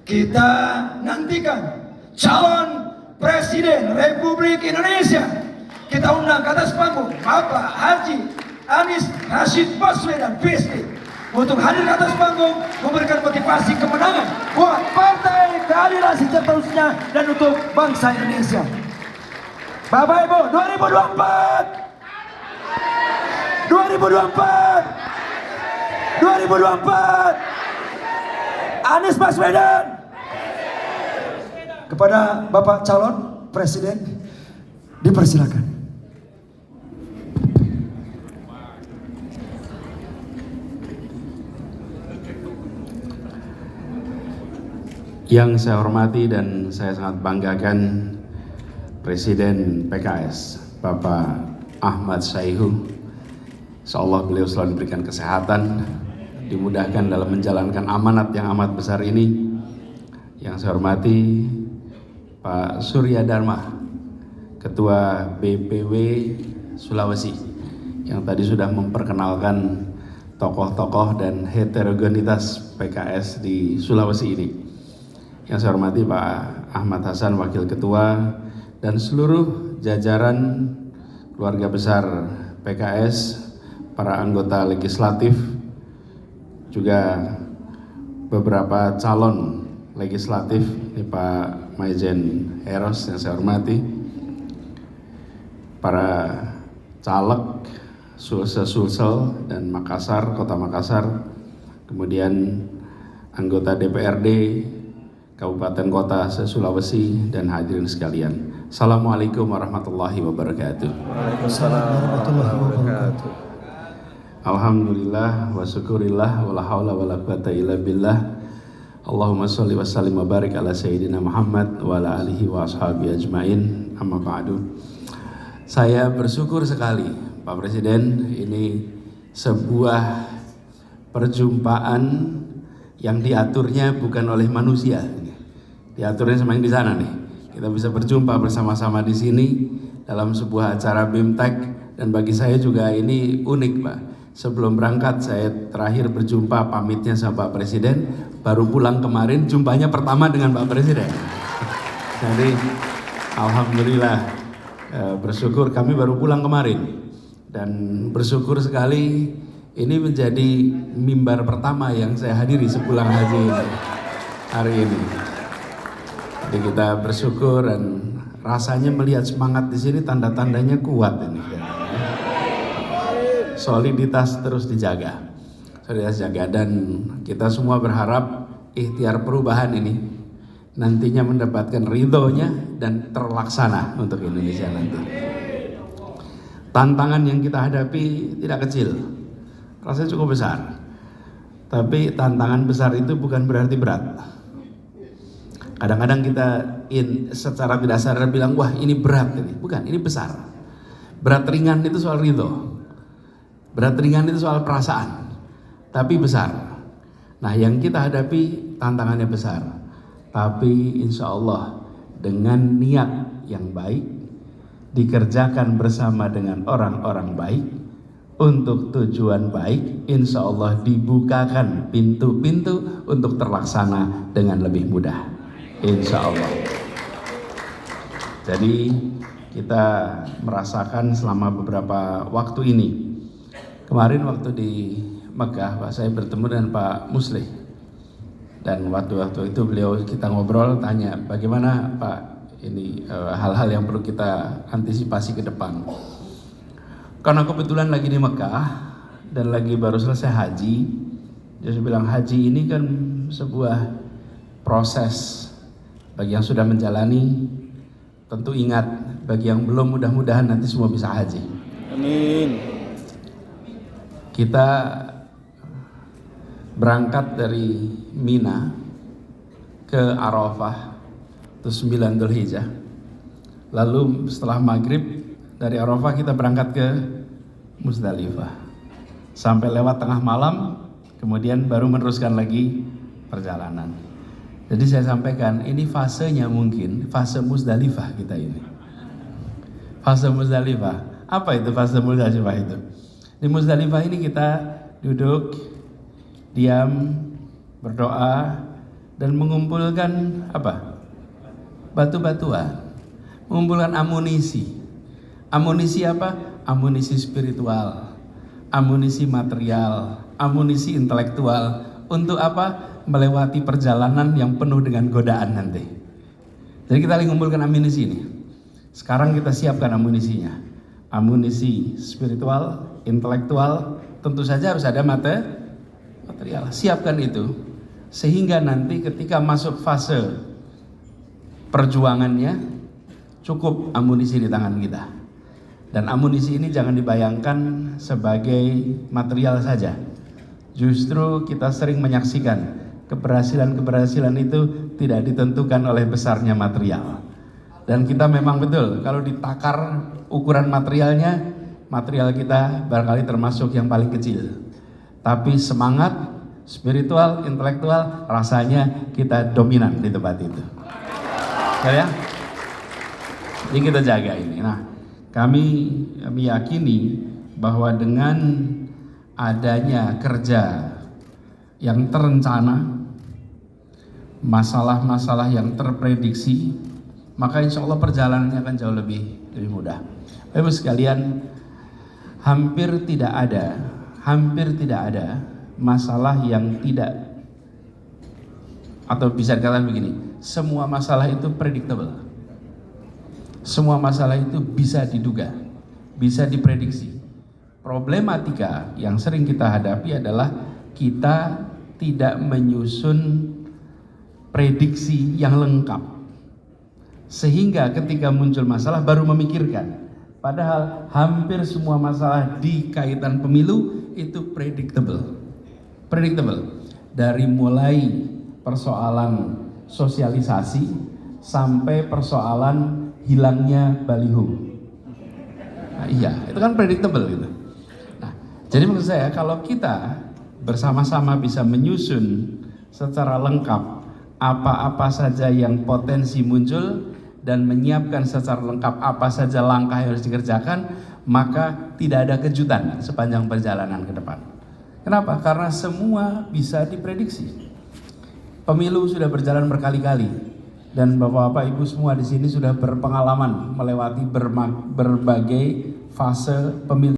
kita nantikan calon Presiden Republik Indonesia. Kita undang ke atas panggung Bapak Haji Anies Rashid Baswedan PSD untuk hadir ke atas panggung memberikan motivasi kemenangan buat Partai Keadilan Sejahtera dan untuk bangsa Indonesia. Bapak Ibu, 2024 Anies Baswedan. Kepada Bapak calon Presiden dipersilakan. Yang saya hormati dan saya sangat banggakan Presiden PKS Bapak Ahmad Sayhu. Insyaallah beliau selalu diberikan kesehatan, dimudahkan dalam menjalankan amanat yang amat besar ini. Yang saya hormati Pak Surya Dharma, Ketua BPW Sulawesi, yang tadi sudah memperkenalkan tokoh-tokoh dan heterogenitas PKS di Sulawesi ini. Yang saya hormati Pak Ahmad Hasan, Wakil Ketua, dan seluruh jajaran keluarga besar PKS, para anggota legislatif, juga beberapa calon legislatif, ini Pak Maijen Eros yang saya hormati, para caleg Sulsel dan Makassar, Kota Makassar, kemudian anggota DPRD Kabupaten Kota se-Sulawesi, dan hadirin sekalian. Assalamualaikum warahmatullahi wabarakatuh. Waalaikumsalam warahmatullahi wabarakatuh. Alhamdulillah wa syukurillah wa la haula wa la quwata illa billah. Allahumma sholli wa sallim wa barik ala sayyidina Muhammad wa ala alihi wa ashabihi ajmain. Amma ba'du. Saya bersyukur sekali Pak Presiden, ini sebuah perjumpaan yang diaturnya bukan oleh manusia. Diaturnya sama yang di sana nih. Kita bisa berjumpa bersama-sama di sini dalam sebuah acara BIMTEK, dan bagi saya juga ini unik, Pak. Sebelum berangkat saya terakhir berjumpa pamitnya sama Pak Presiden, baru pulang kemarin jumpanya pertama dengan Pak Presiden. Jadi alhamdulillah, bersyukur kami baru pulang kemarin, dan bersyukur sekali ini menjadi mimbar pertama yang saya hadiri sepulang haji ini, hari ini. Jadi kita bersyukur, dan rasanya melihat semangat di sini tanda-tandanya kuat ini. Soliditas terus dijaga, dan kita semua berharap ikhtiar perubahan ini nantinya mendapatkan ridhonya dan terlaksana untuk Indonesia nanti. Tantangan yang kita hadapi tidak kecil, rasanya cukup besar, tapi tantangan besar itu bukan berarti berat. Kadang-kadang kita secara tidak sadar bilang, wah ini berat, ini bukan, ini besar. Berat ringan itu soal ridho. Berat ringan itu soal perasaan, tapi besar. Nah, yang kita hadapi tantangannya besar, tapi insya Allah dengan niat yang baik, dikerjakan bersama dengan orang-orang baik, untuk tujuan baik, insya Allah dibukakan pintu-pintu untuk terlaksana dengan lebih mudah, insya Allah. Jadi kita merasakan selama beberapa waktu ini. Kemarin waktu di Mekah, Pak, saya bertemu dengan Pak Muslih, dan waktu itu beliau, kita ngobrol, tanya bagaimana Pak ini hal-hal yang perlu kita antisipasi ke depan. Karena kebetulan lagi di Mekah dan lagi baru selesai haji, dia bilang haji ini kan sebuah proses. Bagi yang sudah menjalani tentu ingat, bagi yang belum mudah-mudahan nanti semua bisa haji. Amin. Kita berangkat dari Mina ke Arafah, itu 9 Dzulhijjah. Lalu setelah maghrib dari Arafah kita berangkat ke Musdalifah. Sampai lewat tengah malam, kemudian baru meneruskan lagi perjalanan. Jadi saya sampaikan, ini fasenya mungkin fase Musdalifah kita ini. Fase Musdalifah. Apa itu fase Musdalifah itu? Di Musdalifah ini kita duduk, diam, berdoa, dan mengumpulkan apa? Batu-batuan, mengumpulkan amunisi. Amunisi apa? Amunisi spiritual, amunisi material, amunisi intelektual. Untuk apa? Melewati perjalanan yang penuh dengan godaan nanti. Jadi kita lagi mengumpulkan amunisi ini. Sekarang kita siapkan amunisinya. Amunisi spiritual, intelektual, tentu saja harus ada material. Siapkan itu sehingga nanti ketika masuk fase perjuangannya cukup amunisi di tangan kita. Dan amunisi ini jangan dibayangkan sebagai material saja. Justru kita sering menyaksikan keberhasilan itu tidak ditentukan oleh besarnya material. Dan kita memang betul kalau ditakar ukuran materialnya, material kita barangkali termasuk yang paling kecil. Tapi semangat spiritual, intelektual, rasanya kita dominan di tempat itu. Ya? Jadi kita jaga ini. Nah, kami meyakini bahwa dengan adanya kerja yang terencana, masalah-masalah yang terprediksi, maka insya Allah perjalanannya akan jauh lebih mudah. Bapak sekalian, hampir tidak ada masalah yang tidak, atau bisa dikatakan begini, semua masalah itu predictable. Semua masalah itu bisa diduga, bisa diprediksi. Problematika yang sering kita hadapi adalah kita tidak menyusun prediksi yang lengkap. Sehingga ketika muncul masalah baru memikirkan. Padahal hampir semua masalah di kaitan pemilu itu predictable. Dari mulai persoalan sosialisasi sampai persoalan hilangnya baliho. Nah, iya, itu kan predictable gitu. Nah, jadi maksud saya kalau kita bersama-sama bisa menyusun secara lengkap apa-apa saja yang potensi muncul dan menyiapkan secara lengkap apa saja langkah yang harus dikerjakan, maka tidak ada kejutan sepanjang perjalanan ke depan. Kenapa? Karena semua bisa diprediksi. Pemilu sudah berjalan berkali-kali. Dan bapak-bapak ibu semua di sini sudah berpengalaman melewati berbagai fase pemilu.